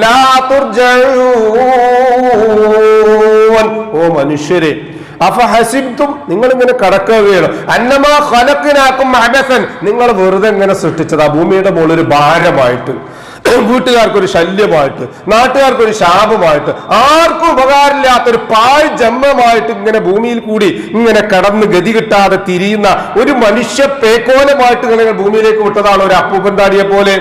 ലാ തുർജഊൻ. ഓ മനുഷ്യരെ, അഫഹസിബ്തും, നിങ്ങൾ ഇങ്ങനെ കടക്കുകയാണ്, അന്നമാ ഖലഖനാകും അബസൻ, നിങ്ങൾ വെറുതെ ഇങ്ങനെ സൃഷ്ടിച്ചതാ ഭൂമിയുടെ മുകളിൽ ഒരു ഭാരമായിട്ട്, വീട്ടുകാർക്കൊരു ശല്യമായിട്ട്, നാട്ടുകാർക്കൊരു ശാപമായിട്ട്, ആർക്കും ഉപകാരമില്ലാത്തൊരു പാഴ് ജന്മമായിട്ട് ഇങ്ങനെ ഭൂമിയിൽ കൂടി ഇങ്ങനെ കടന്ന് ഗതി കിട്ടാതെ തിരിയുന്ന ഒരു മനുഷ്യ പേക്കോലമായിട്ട് ഇങ്ങനെ ഭൂമിയിലേക്ക് വിട്ടതാണ്. ഒരു അപ്പൂപ്പൻ താടിയെ പോലെ,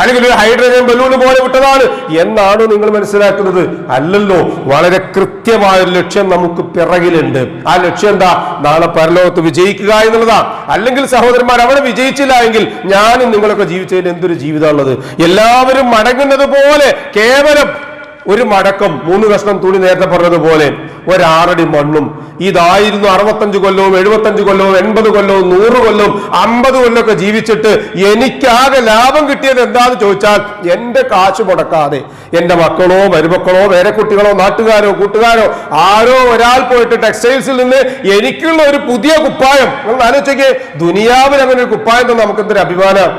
അല്ലെങ്കിൽ ഒരു ഹൈഡ്രജൻ ബലൂൺ പോലെ വിട്ടതാണ് എന്നാണോ നിങ്ങൾ മനസ്സിലാക്കുന്നത്? അല്ലല്ലോ. വളരെ കൃത്യമായൊരു ലക്ഷ്യം നമുക്ക് പിറകിലുണ്ട്. ആ ലക്ഷ്യം എന്താ? നാളെ പരലോകത്ത് വിജയിക്കുക എന്നുള്ളതാ. അല്ലെങ്കിൽ സഹോദരന്മാർ, അവിടെ വിജയിച്ചില്ല എങ്കിൽ ഞാനും നിങ്ങളൊക്കെ ജീവിച്ചതിന് എന്തൊരു ജീവിതമുള്ളത്? എല്ലാവരും മടങ്ങുന്നത് പോലെ കേവലം ഒരു മടക്കം, 3 കഷ്ണം തുണി, നേരത്തെ പറഞ്ഞതുപോലെ ഒരാറടി മണ്ണും. ഇതായിരുന്നു 65 കൊല്ലവും 75 കൊല്ലവും 80 കൊല്ലവും 100 കൊല്ലവും 50 കൊല്ലമൊക്കെ ജീവിച്ചിട്ട് എനിക്കാകെ ലാഭം കിട്ടിയത് എന്താന്ന് ചോദിച്ചാൽ, എന്റെ കാശ് മുടക്കാതെ എന്റെ മക്കളോ മരുമക്കളോ പേരക്കുട്ടികളോ നാട്ടുകാരോ കൂട്ടുകാരോ ആരോ ഒരാൾ പോയിട്ട് ടെക്സ്റ്റൈൽസിൽ നിന്ന് എനിക്കുള്ള ഒരു പുതിയ കുപ്പായം, നിങ്ങൾ ആലോചിക്കേ, ദുനിയാവിൽ അങ്ങനെ ഒരു കുപ്പായം തന്നെ നമുക്ക് എന്തൊരു അഭിമാനം.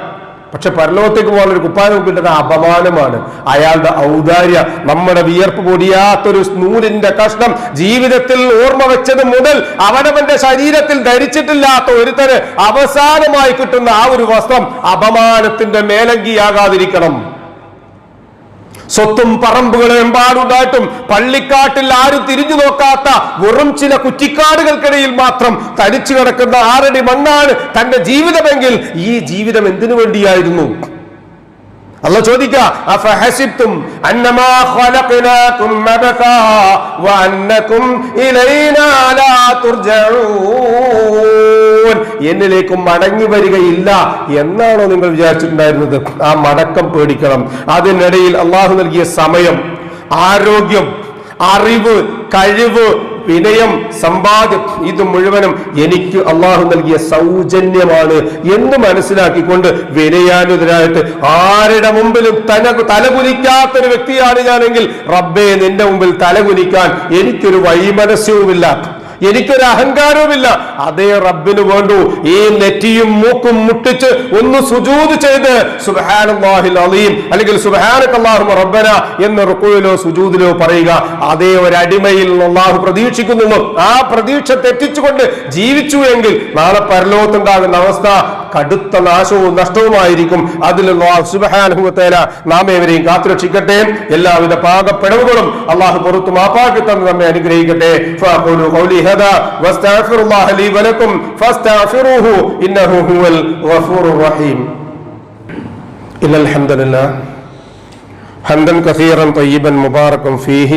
പക്ഷെ പരലോകത്തേക്ക് പോകുന്ന ഒരു കുപ്പായം കിട്ടുന്ന അപമാനമാണ്. അയാളുടെ ഔദാര്യ, നമ്മുടെ വിയർപ്പ് പൊടിയാത്തൊരു നൂലിന്റെ കഷ്ണം ജീവിതത്തിൽ ഓർമ്മ വെച്ചത് മുതൽ അവനവന്റെ ശരീരത്തിൽ ധരിച്ചിട്ടില്ലാത്ത ഒരുത്തന് അവസാനമായി കിട്ടുന്ന ആ ഒരു വസ്ത്രം അപമാനത്തിന്റെ മേലങ്കിയാകാതിരിക്കണം. സ്വത്തും പറമ്പുകളും എമ്പാടുണ്ടായിട്ടും പള്ളിക്കാട്ടിൽ ആരും തിരിഞ്ഞു നോക്കാത്ത വെറും ചില കുറ്റിക്കാടുകൾക്കിടയിൽ മാത്രം തരിച്ചു കിടക്കുന്ന 6 അടി മണ്ണാണ് തന്റെ ജീവിതമെങ്കിൽ ഈ ജീവിതം എന്തിനു വേണ്ടിയായിരുന്നു? അല്ലാഹു ചോദിക്കുക, അഫഹസിബ്തും അന്നമാ ഖലഖനാകും അബഥാ വഅന്നകും ഇലൈനാ ലാ തുർജഊൻ, എന്നിലേക്കും മടങ്ങി വരികയില്ല എന്നാണോ നിങ്ങൾ വിചാരിച്ചിട്ടുണ്ടായിരുന്നത്? ആ മടക്കം പേടിക്കണം. അതിനിടയിൽ അള്ളാഹു നൽകിയ സമയം, ആരോഗ്യം, അറിവ്, കഴിവ്, വിനയം, സമ്പാദ്യം, ഇത് മുഴുവനും എനിക്ക് അള്ളാഹു നൽകിയ സൗജന്യമാണ് എന്ന് മനസ്സിലാക്കിക്കൊണ്ട് വിനയാനുതരായിട്ട് ആരുടെ മുമ്പിലും തലകുനിക്കാത്തൊരു വ്യക്തിയാണ് ഞാനെങ്കിൽ, റബ്ബേ നിന്റെ മുമ്പിൽ തലകുനിക്കാൻ എനിക്കൊരു വൈമനസ്യവുമില്ല, എനിക്കൊരു അഹങ്കാരവുമില്ല. അതേ റബ്ബിന് വേണ്ടു ഈ നെറ്റിയും മൂക്കും മുട്ടിച്ച് ഒന്ന് സുജൂദ് ചെയ്ത് സുബ്ഹാനല്ലാഹിൽ അലീം അല്ലെങ്കിൽ സുബ്ഹാനകല്ലാഹുമ്മ റബ്ബന എന്ന് റുകൂഇലോ സുജൂദിലോ പറയുക. അതേ ഒരു അടിമയിൽ അല്ലാഹു പ്രതീക്ഷിക്കുന്നു. ആ പ്രതീക്ഷ തെറ്റിച്ചുകൊണ്ട് ജീവിച്ചു എങ്കിൽ നാളെ പരലോകത്തുണ്ടാകുന്ന അവസ്ഥ കടുത്ത നാശവും നഷ്ടവുമായിരിക്കും. അതിൽ അല്ലാഹു സുബ്ഹാനഹു വ തആല നാം ഏവരെയും കാത്തുരക്ഷിക്കട്ടെ. എല്ലാവിധ പാകപ്പിഴവുകളും അല്ലാഹു പുറത്തു മാപ്പാക്കി തന്ന് നമ്മെ അനുഗ്രഹിക്കട്ടെ. ഫഖൂലു ഖൗലി هذا واستغفر الله لي ولكم فاستغفروه انه هو الغفور الرحيم. ان الحمد لله حمدا كثيرا طيبا مباركا فيه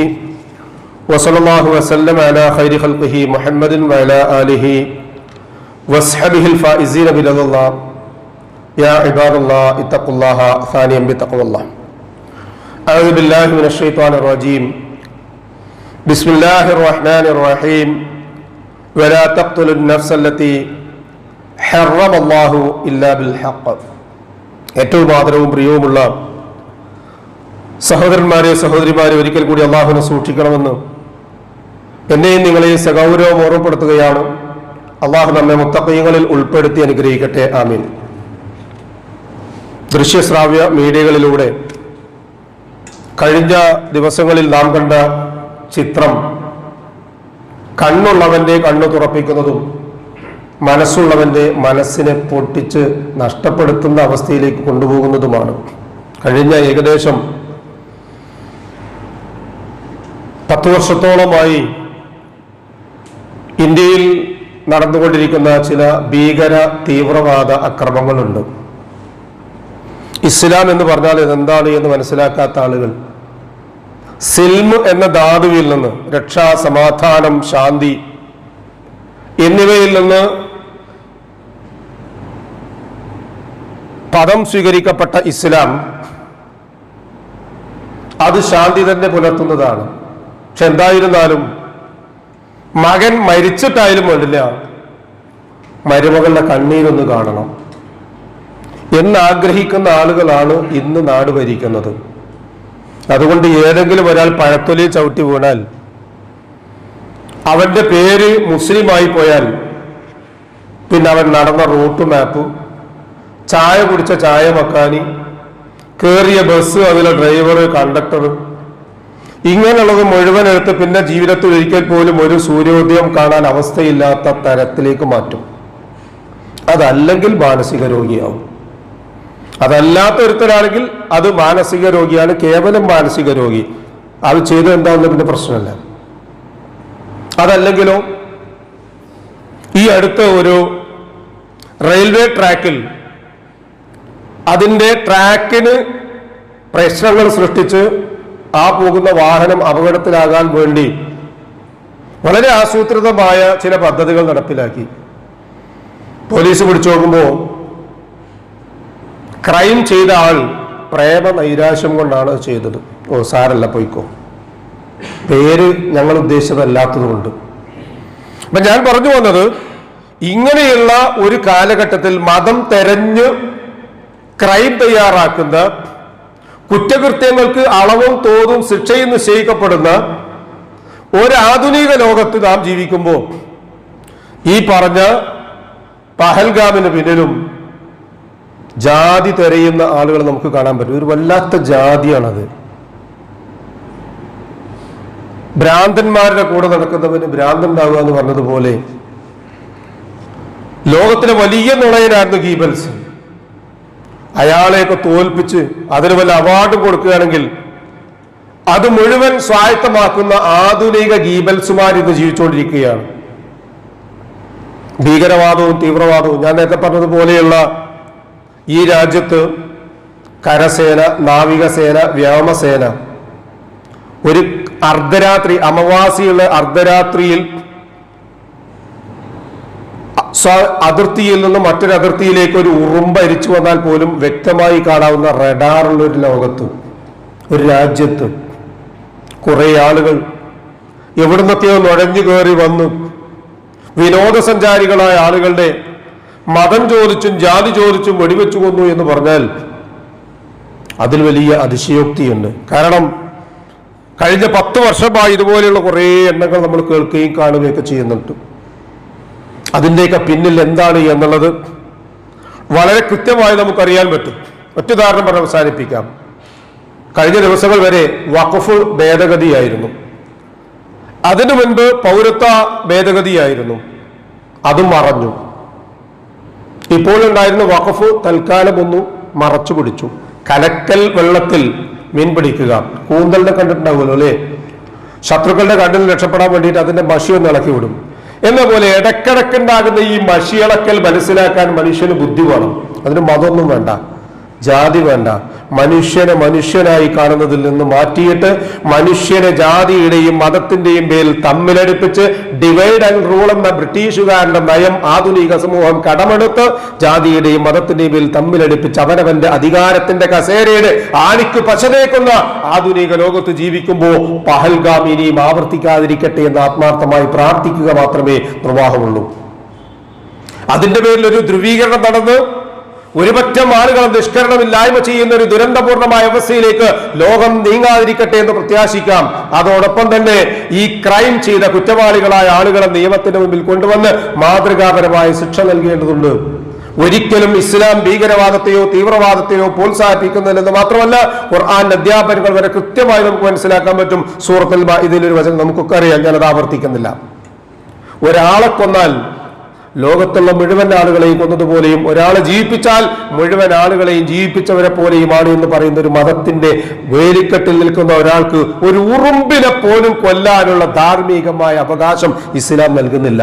وصلى الله وسلم على خير خلقه محمد وعلى اله واصحابه الفائزين برضا الله. يا عباد الله اتقوا الله ثانيا بتقوى الله. اعوذ بالله من الشيطان الرجيم. بسم الله الرحمن الرحيم. ولا تقتلوا النفس التي حرم الله إلا بالحق. ഏറ്റവും ആദരവും പ്രിയവുമുള്ള സഹോദരന്മാരെ സഹോദരിമാരെ, ഒരിക്കൽ കൂടി അള്ളാഹുവിനെ സൂക്ഷിക്കണമെന്ന് എന്നെയും നിങ്ങളെയും സഗൗരവം ഓർമ്മപ്പെടുത്തുകയാണ്. അള്ളാഹു നമ്മെ മുത്തഖീങ്ങളിൽ ഉൾപ്പെടുത്തി അനുഗ്രഹിക്കട്ടെ. ആമീൻ. ദൃശ്യശ്രാവ്യ മീഡിയകളിലൂടെ കഴിഞ്ഞ ദിവസങ്ങളിൽ നാം കണ്ട ചിത്രം കണ്ണുള്ളവന്റെ കണ്ണു തുറപ്പിക്കുന്നതും മനസ്സുള്ളവന്റെ മനസ്സിനെ പൊട്ടിച്ച് നഷ്ടപ്പെടുത്തുന്ന അവസ്ഥയിലേക്ക് കൊണ്ടുപോകുന്നതുമാണ്. കഴിഞ്ഞ ഏകദേശം 10 വർഷത്തോളമായി ഇന്ത്യയിൽ നടന്നുകൊണ്ടിരിക്കുന്ന ചില ഭീകര തീവ്രവാദ അക്രമങ്ങളുണ്ട്. ഇസ്ലാം എന്ന് പറഞ്ഞാൽ ഇതെന്താണ് എന്ന് മനസ്സിലാക്കാത്ത ആളുകൾ സിൽമ് എന്ന ധാതുവിൽ നിന്ന് രക്ഷ, സമാധാനം, ശാന്തി എന്നിവയിൽ നിന്ന് പദം സ്വീകരിക്കപ്പെട്ട ഇസ്ലാം അത് ശാന്തി തന്നെ പുലർത്തുന്നതാണ്. പക്ഷെ എന്തായിരുന്നാലും മകൻ മരിച്ചിട്ടായാലും വേണ്ടില്ല മരുമകളുടെ കണ്ണീരൊന്ന് കാണണം എന്നാഗ്രഹിക്കുന്ന ആളുകളാണ് ഇന്ന് നാട് ഭരിക്കുന്നത്. അതുകൊണ്ട് ഏതെങ്കിലും ഒരാൾ പഴത്തൊലി ചവിട്ടി വീണാൽ, അവന്റെ പേര് മുസ്ലിമായി പോയാൽ, പിന്നെ അവൻ നടന്ന റൂട്ട് മാപ്പ്, ചായ കുടിച്ച ചായ മക്കാനി, കേറിയ ബസ്, അതിലെ ഡ്രൈവർ, കണ്ടക്ടർ, ഇങ്ങനെയുള്ളത് മുഴുവൻ എടുത്ത് പിന്നെ ജീവിതത്തിൽ ഒരിക്കൽ പോലും ഒരു സൂര്യോദയം കാണാൻ അവസ്ഥയില്ലാത്ത തരത്തിലേക്ക് മാറ്റും. അതല്ലെങ്കിൽ മാനസിക രോഗിയാവും. അതല്ലാത്ത ഒരുത്തരാണെങ്കിൽ അത് മാനസിക രോഗിയാണ്, കേവലം മാനസിക രോഗി. അത് ചെയ്ത് എന്താണെന്ന് പിന്നെ പ്രശ്നമല്ല. അതല്ലെങ്കിലോ ഈ അടുത്ത ഒരു റെയിൽവേ ട്രാക്കിൽ അതിൻ്റെ ട്രാക്കിന് പ്രശ്നങ്ങൾ സൃഷ്ടിച്ച് ആ പോകുന്ന വാഹനം അപകടത്തിലാകാൻ വേണ്ടി വളരെ ആസൂത്രിതമായ ചില പദ്ധതികൾ നടപ്പിലാക്കി. പോലീസ് പിടിച്ചു നോക്കുമ്പോൾ ക്രൈം ചെയ്ത ആൾ പ്രേമ നൈരാശ്യം കൊണ്ടാണ് ചെയ്തത്. ഓ സാരല്ല പോയിക്കോ, പേര് ഞങ്ങൾ ഉദ്ദേശിച്ചതല്ലാത്തത് കൊണ്ട്. അപ്പൊ ഞാൻ പറഞ്ഞു വന്നത്, ഇങ്ങനെയുള്ള ഒരു കാലഘട്ടത്തിൽ മതം തെരഞ്ഞ് ക്രൈം തയ്യാറാക്കുന്ന, കുറ്റകൃത്യങ്ങൾക്ക് അളവും തോതും ശിക്ഷയും നിശ്ചയിക്കപ്പെടുന്ന ഒരാധുനിക ലോകത്ത് നാം ജീവിക്കുമ്പോൾ ഈ പറഞ്ഞ പഹൽഗാമിന് പിന്നിലും ജാതി തിരയുന്ന ആളുകൾ നമുക്ക് കാണാൻ പറ്റും. ഒരു വല്ലാത്ത ജാതിയാണത്. ഭ്രാന്തന്മാരുടെ കൂടെ നടക്കുന്നവന് ഭ്രാന്തണ്ടാവുക എന്ന് പറഞ്ഞതുപോലെ ലോകത്തിലെ വലിയ നുണയനായിരുന്നു ഗീബൽസ്. അയാളെയൊക്കെ തോൽപ്പിച്ച് അതിന് വല്ല അവാർഡും കൊടുക്കുകയാണെങ്കിൽ അത് മുഴുവൻ സ്വായത്തമാക്കുന്ന ആധുനിക ഗീബൽസുമാർ ഇന്ന് ജീവിച്ചുകൊണ്ടിരിക്കുകയാണ്. ഭീകരവാദവും തീവ്രവാദവും ഞാൻ നേരത്തെ പറഞ്ഞതുപോലെയുള്ള ഈ രാജ്യത്ത് കരസേന, നാവികസേന, വ്യോമസേന ഒരു അർദ്ധരാത്രി, അമാവാസിയുള്ള അർദ്ധരാത്രിയിൽ അതിർത്തിയിൽ നിന്ന് മറ്റൊരു അതിർത്തിയിലേക്ക് ഒരു ഉറുമ്പ് അരിച്ചു വന്നാൽ പോലും വ്യക്തമായി കാണാവുന്ന റഡാറുള്ള ഒരു ലോകത്ത്, ഒരു രാജ്യത്ത് കുറെ ആളുകൾ എവിടുന്നൊക്കെയോ നുഴഞ്ഞു കയറി വന്നു വിനോദസഞ്ചാരികളായ ആളുകളുടെ മതം ചോദിച്ചും ജാതി ചോദിച്ചും വെടിവെച്ചു കൊന്നു എന്ന് പറഞ്ഞാൽ അതിൽ വലിയ അതിശയോക്തിയുണ്ട്. കാരണം കഴിഞ്ഞ 10 വർഷമായി ഇതുപോലെയുള്ള കുറേ എണ്ണങ്ങൾ നമ്മൾ കേൾക്കുകയും കാണുകയൊക്കെ ചെയ്യുന്നുണ്ട്. അതിൻ്റെയൊക്കെ പിന്നിൽ എന്താണ് എന്നുള്ളത് വളരെ കൃത്യമായി നമുക്കറിയാൻ പറ്റും. ഒറ്റുദാഹരണം പറഞ്ഞ് അവസാനിപ്പിക്കാം. കഴിഞ്ഞ ദിവസങ്ങൾ വരെ വഖഫ് ഭേദഗതിയായിരുന്നു, അതിനു മുൻപ് പൗരത്വ ഭേദഗതിയായിരുന്നു, അതും മറഞ്ഞു. ഇപ്പോഴുണ്ടായിരുന്ന വഖഫ് തൽക്കാലം ഒന്ന് മറച്ചു പിടിച്ചു. കലക്കൽ വെള്ളത്തിൽ മീൻ പിടിക്കുക, കൂന്തലിനെ കണ്ടിട്ടുണ്ടാവുമല്ലോ അല്ലേ? ശത്രുക്കളുടെ കണ്ണിൽ രക്ഷപ്പെടാൻ വേണ്ടിയിട്ട് അതിന്റെ മഷി ഒന്ന് ഇളക്കി വിടും എന്ന പോലെ ഇടക്കിടക്കുണ്ടാകുന്ന ഈ മഷിയിളക്കൽ മനസ്സിലാക്കാൻ മനുഷ്യന് ബുദ്ധി വേണം. അതിന് മതമൊന്നും വേണ്ട, ജാതി വേണ്ട. മനുഷ്യനെ മനുഷ്യനായി കാണുന്നതിൽ നിന്ന് മാറ്റിയിട്ട് മനുഷ്യനെ ജാതിയുടെയും മതത്തിന്റെയും പേരിൽ തമ്മിലടിപ്പിച്ച് ഡിവൈഡ് ആൻഡ് റൂൾ എന്ന ബ്രിട്ടീഷുകാരന്റെ നയം ആധുനിക സമൂഹം കടമെടുത്ത് ജാതിയുടെയും മതത്തിന്റെയും പേരിൽ തമ്മിലടിപ്പിച്ച് അവനവന്റെ അധികാരത്തിന്റെ കസേരയുടെ ആണിക്ക് പശതേക്കുന്ന ആധുനിക ലോകത്ത് ജീവിക്കുമ്പോൾ പഹൽഗാം ഇനിയും ആവർത്തിക്കാതിരിക്കട്ടെ എന്ന് ആത്മാർത്ഥമായി പ്രാർത്ഥിക്കുക മാത്രമേ നിർവാഹമുള്ളൂ. അതിന്റെ പേരിൽ ഒരു ധ്രുവീകരണം നടന്ന് ഒരുപറ്റം ആളുകൾ നിഷ്കരണമില്ലായ്മ ചെയ്യുന്ന ഒരു ദുരന്തപൂർണമായ അവസ്ഥയിലേക്ക് ലോകം നീങ്ങാതിരിക്കട്ടെ എന്ന് പ്രത്യാശിക്കാം. അതോടൊപ്പം തന്നെ ഈ ക്രൈം ചെയ്ത കുറ്റവാളികളായ ആളുകളെ നിയമത്തിന് മുമ്പിൽ കൊണ്ടുവന്ന് മാതൃകാപരമായ ശിക്ഷ നൽകേണ്ടതുണ്ട്. ഒരിക്കലും ഇസ്ലാം ഭീകരവാദത്തെയോ തീവ്രവാദത്തെയോ പ്രോത്സാഹിപ്പിക്കുന്നില്ലെന്ന് മാത്രമല്ല, ഖുർആന്റെ അധ്യാപനങ്ങൾ വരെ കൃത്യമായി നമുക്ക് മനസ്സിലാക്കാൻ പറ്റും. സൂറത്തുൽ മാഇദയിലൊരു വചനം നമുക്കൊക്കെ അറിയാം, ഞാനത് ആവർത്തിക്കുന്നില്ല. ഒരാളെ കൊന്നാൽ ലോകത്തുള്ള മുഴുവൻ ആളുകളെയും കൊന്നതുപോലെയും, ഒരാളെ ജീവിപ്പിച്ചാൽ മുഴുവൻ ആളുകളെയും ജീവിപ്പിച്ചവരെ പോലെയുമാണ് എന്ന് പറയുന്ന ഒരു മതത്തിന്റെ വേലിക്കെട്ടിൽ നിൽക്കുന്ന ഒരാൾക്ക് ഒരു ഉറുമ്പിനെ പോലും കൊല്ലാനുള്ള ധാർമ്മികമായ അവകാശം ഇസ്ലാം നൽകുന്നില്ല.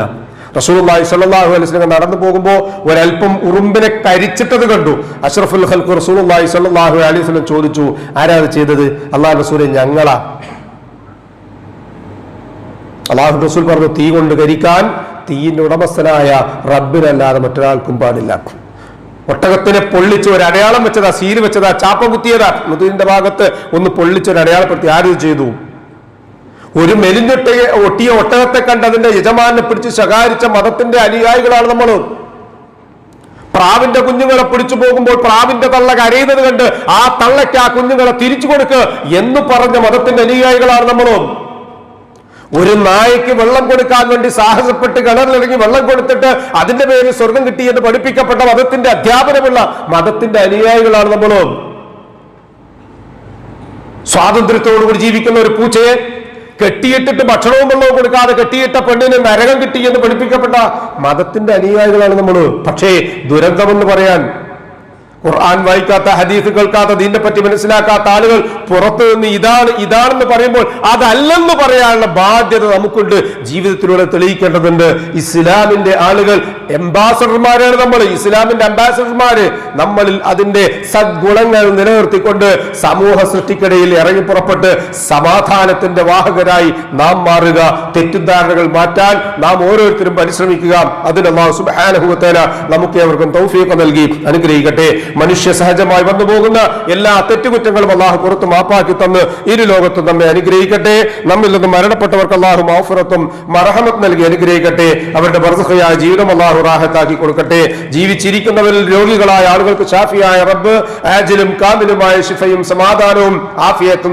റസൂലുള്ളാഹി സ്വല്ലല്ലാഹു അലൈഹി വസല്ലം നടന്നു പോകുമ്പോൾ ഒരൽപ്പം ഉറുമ്പിനെ കരിച്ചിട്ടത് കണ്ടു. അഷ്റഫുൽ ഖൽഖ് റസൂലുള്ളാഹി സ്വല്ലല്ലാഹു അലൈഹി വസല്ലം ചോദിച്ചു, ആരാ ചെയ്തത്? അല്ലാഹു റസൂലേ, ഞങ്ങളാ. അല്ലാഹു റസൂൽ പറഞ്ഞു, തീ കൊണ്ട് കരിക്കാൻ തീയിന്റെ ഉടമസ്ഥനായ റബ്ബിനല്ലാതെ മറ്റൊരാൾക്കും പാടില്ല. ഒട്ടകത്തിനെ പൊള്ളിച്ച് ഒരു അടയാളം വെച്ചതാ, സീല് വെച്ചതാ, ചാപ്പ കുത്തിയതാ, മുതുകിന്റെ ഭാഗത്ത് ഒന്ന് പൊള്ളിച്ചൊരു അടയാളപ്പെടുത്തി. ആര് ചെയ്തു? ഒരു ഒട്ടിയ ഒട്ടകത്തെ കണ്ട് അതിന്റെ യജമാനെ പിടിച്ച് ശകാരിച്ച മതത്തിന്റെ അനുയായികളാണ് നമ്മൾ. പ്രാവിന്റെ കുഞ്ഞുങ്ങളെ പിടിച്ചു പോകുമ്പോൾ പ്രാവിന്റെ തള്ള കരയുന്നത് കണ്ട് ആ തള്ളയ്ക്ക് ആ കുഞ്ഞുങ്ങളെ തിരിച്ചു കൊടുക്കുക എന്ന് പറഞ്ഞ മതത്തിന്റെ അനുയായികളാണ് നമ്മളും. ഒരു നായക്ക് വെള്ളം കൊടുക്കാൻ വേണ്ടി സാഹസപ്പെട്ട് കിണറിലിറങ്ങി വെള്ളം കൊടുത്തിട്ട് അതിന്റെ പേരിൽ സ്വർഗം കിട്ടിയെന്ന് പഠിപ്പിക്കപ്പെട്ട മതത്തിന്റെ അധ്യാപനമുള്ള മതത്തിന്റെ അനുയായികളാണ് നമ്മളും. സ്വാതന്ത്ര്യത്തോടുകൂടി ജീവിക്കുന്ന ഒരു പൂച്ചയെ കെട്ടിയിട്ടിട്ട് ഭക്ഷണവും വെള്ളവും കൊടുക്കാതെ കെട്ടിയിട്ട പെണ്ണിന് നരകം കിട്ടിയെന്ന് പഠിപ്പിക്കപ്പെട്ട മതത്തിന്റെ അനുയായികളാണ് നമ്മൾ. പക്ഷേ ദുരന്തമെന്ന് പറയാൻ ഖുർആൻ വായിക്കാത്ത, ഹദീസ് കേൾക്കാത്ത, ദീനിനെ പറ്റി മനസ്സിലാക്കാത്ത ആളുകൾ പുറത്തു നിന്ന് ഇതാണെന്ന് പറയുമ്പോൾ അതല്ലെന്ന് പറയാനുള്ള ബാധ്യത നമുക്കുണ്ട്. ജീവിതത്തിലൂടെ തെളിയിക്കേണ്ടതുണ്ട്. ഇസ്ലാമിന്റെ ആളുകൾ അംബാസഡർമാരാണ് നമ്മൾ. ഇസ്ലാമിന്റെ അംബാസഡർമാര് നമ്മളിൽ അതിന്റെ സദ്ഗുണങ്ങൾ നിലനിർത്തിക്കൊണ്ട് സമൂഹ സൃഷ്ടിക്കിടയിൽ ഇറങ്ങി പുറപ്പെട്ട് സമാധാനത്തിന്റെ വാഹകരായി നാം മാറുക. തെറ്റിദ്ധാരണകൾ മാറ്റാൻ നാം ഓരോരുത്തരും പരിശ്രമിക്കുക. അതിന് അല്ലാഹു സുബ്ഹാനഹു വ തആല നമുക്ക് ഏവർക്കും തൗഫീഖ് നൽകി അനുഗ്രഹിക്കട്ടെ. മനുഷ്യ സഹജമായി വന്നു പോകുന്ന എല്ലാ തെറ്റുകുറ്റങ്ങളും അള്ളാഹു പുറത്ത് മാപ്പാക്കി തന്ന് ഇരു ലോകത്തും നമ്മെ അനുഗ്രഹിക്കട്ടെ. നമ്മിൽ നിന്ന് മരണപ്പെട്ടവർക്ക് അള്ളാഹു മഗ്ഫിറത്തും മർഹമത്ത് നൽകി അനുഗ്രഹിക്കട്ടെ. അവരുടെ ബർസഖയായ ജീവിതം അള്ളാഹു റാഹത്താക്കി കൊടുക്കട്ടെ. ജീവിച്ചിരിക്കുന്നവരിൽ രോഗികളായ ആളുകൾക്ക് ഷാഫിയായ റബ്ബ് ആജിലും കാമിലുമായ ശിഫയും സമാധാനവും ആഫിയത്തും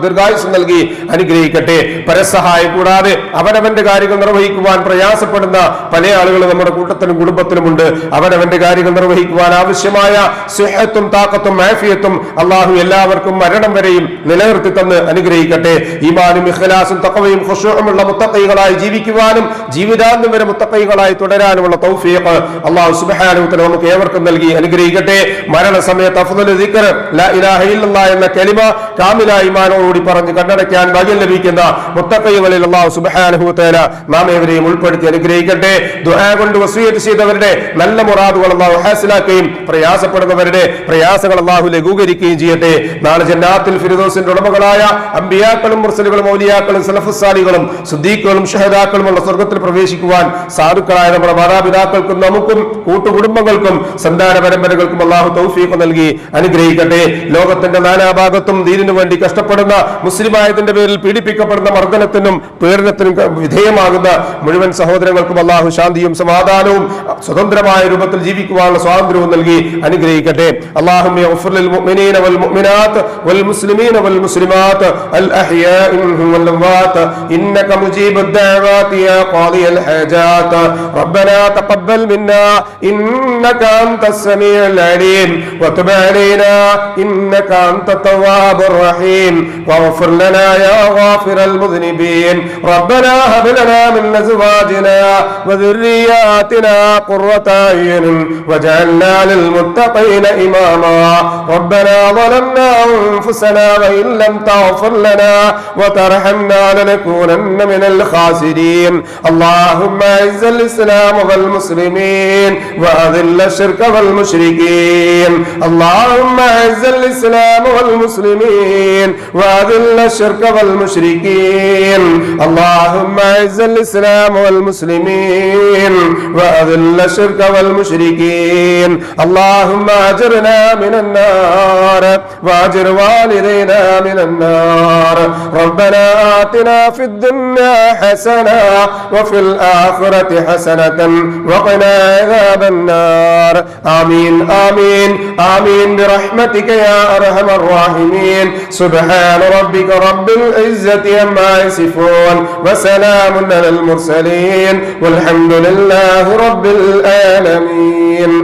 ദീർഘായുസ്സും നൽകി അനുഗ്രഹിക്കട്ടെ. പരസഹായം കൂടാതെ അവനവന്റെ കാര്യങ്ങൾ നിർവഹിക്കുവാൻ പ്രയാസപ്പെടുന്ന പല ആളുകളും നമ്മുടെ കൂട്ടത്തിലും കുടുംബത്തിലുമുണ്ട്. അവനവന്റെ കാര്യങ്ങൾ നിർവഹിക്കുവാൻ ആവശ്യമായ സിഹത്തും താക്കത്തും ആഫിയത്തും അള്ളാഹു എല്ലാവർക്കും മരണം വരെയും നിലനിർത്തി തന്ന് അനുഗ്രഹിക്കട്ടെ. ഈമാനും ഇഖ്ലാസും തഖ്വയും ഖുശൂഉമുള്ള മുത്തഖീകളായി ജീവിക്കുവാനും ജീവിതാന്ത്യം വരെ മുത്തഖീകളായി തുടരാനുമുള്ള തൗഫീഖ് അള്ളാഹു സുബ്ഹാനഹു വ തആല നമുക്ക് ഏവർക്കും നൽകി അനുഗ്രഹിക്കട്ടെ. മരണസമയത്ത് അഫ്ദലു ദിക്ർ ലാ ഇലാഹ ഇല്ലല്ലാഹ് എന്ന കലിമ കാമിലായ ഈമാനോടുകൂടി പറഞ്ഞ് കണ്ണടയ്ക്കാൻ ഭാഗ്യം ലഭിക്കുന്ന മുത്തഖീകളിൽ അള്ളാഹു സുബ്ഹാനഹു വ തആല നാം ഏവരെയും ഉൾപ്പെടുത്തി അനുഗ്രഹിക്കട്ടെ. ദുആ കൊണ്ട് വസിയത്ത് ചെയ്തവരുടെ നല്ല മുറാദുകൾ അള്ളാഹു ഹാസിലാക്കുകയും പ്രയാസപ്പെടുന്നവരുടെ പ്രയാസങ്ങൾ അള്ളാഹു ലഘൂകരിക്കുകയും ചെയ്യട്ടെ. നാളെ ജന്നാത്തുൽ ഫിർദൗസിന്റെ ഉടമകളായ അമ്പിയാക്കളും മുർസലുകളും ഔലിയാക്കളും സലഫുസ് സാലിഹുകളും സിദ്ദീഖുകളും ശഹദാക്കളും ഉള്ള സ്വർഗ്ഗത്തിൽ പ്രവേശിക്കുവാൻ സാധുക്കളായ നമ്മുടെ മാതാപിതാക്കൾക്കും നമുക്കും കൂട്ടുകുടുംബങ്ങൾക്കും സന്താന പരമ്പരകൾക്കും അള്ളാഹു തൗഫീഖ് നൽകി അനുഗ്രഹിക്കട്ടെ. ലോകത്തിന്റെ നാനാഭാഗത്തും ദീനിനു വേണ്ടി കഷ്ടപ്പെടുന്ന മുസ്ലിമായതിന്റെ പേരിൽ പീഡിപ്പിക്കപ്പെടുന്ന മർദ്ദനത്തിനും പീഡനത്തിനും വിധേയമാകുന്ന മുഴുവൻ സഹോദരങ്ങൾക്കും അള്ളാഹു ശാന്തിയും സമാധാനവും സ്വതന്ത്രമായ രൂപത്തിൽ ജീവിക്കുവാനുള്ള സ്വാതന്ത്ര്യവും നൽകി അനുഗ്രഹിക്കട്ടെ. അല്ലാഹുമ്മ ഗ്ഫിർ ലിൽ മുഅ്മിനീന വൽ മുഅ്മിനാത്ത് വൽ മുസ്ലിമീന വൽ മുസ്ലിമാത്ത് അൽ അഹ്യാഇ മിൻഹും വൽ അംവാത്ത് ഇന്നക മുജീബുദ് ദഅവാതി യാ ഖാദിയൽ ഹാജാത്ത് റബ്ബനാ തഖബ്ബൽ മിന്നാ ഇന്നക അൻതസ് സമീഉൽ അലീം വതുബ് അലൈനാ ഇന്നക അൻതത് തവ്വാബുർ റഹീം വഗ്ഫിർ ലനാ യാ ഗാഫിറൽ മുദ്നിബീൻ റബ്ബനാ ഹബ് ലനാ മിൻ അസ്വാജിനാ വദുർരിയാതിനാ ഖുർറത അയ്യുൻ വജഅൽനാ ലിൽ മുത്തഖീന ഇമാമാ റബ്ബനാ ളലംനാ അൻഫുസനാ വഇൻ ലം തഗ്ഫിർ ലനാ വതർഹംനാ ലനകൂനന്ന മിനൽ ഖാസിരീൻ اللهم اعز الاسلام والمسلمين واذل الشرك والمشركين اللهم اعز الاسلام والمسلمين واذل الشرك والمشركين اللهم اعز الاسلام والمسلمين واذل الشرك والمشركين اللهم اجرنا من النار واجر والدينا من النار ربنا آتنا في الدنيا حسنة وفي الآخرة حسنة وقنا عذاب النار آمين آمين آمين برحمتك يا أرحم الراحمين سبحان ربك رب العزة عما يصفون وسلام على المرسلين والحمد لله رب العالمين.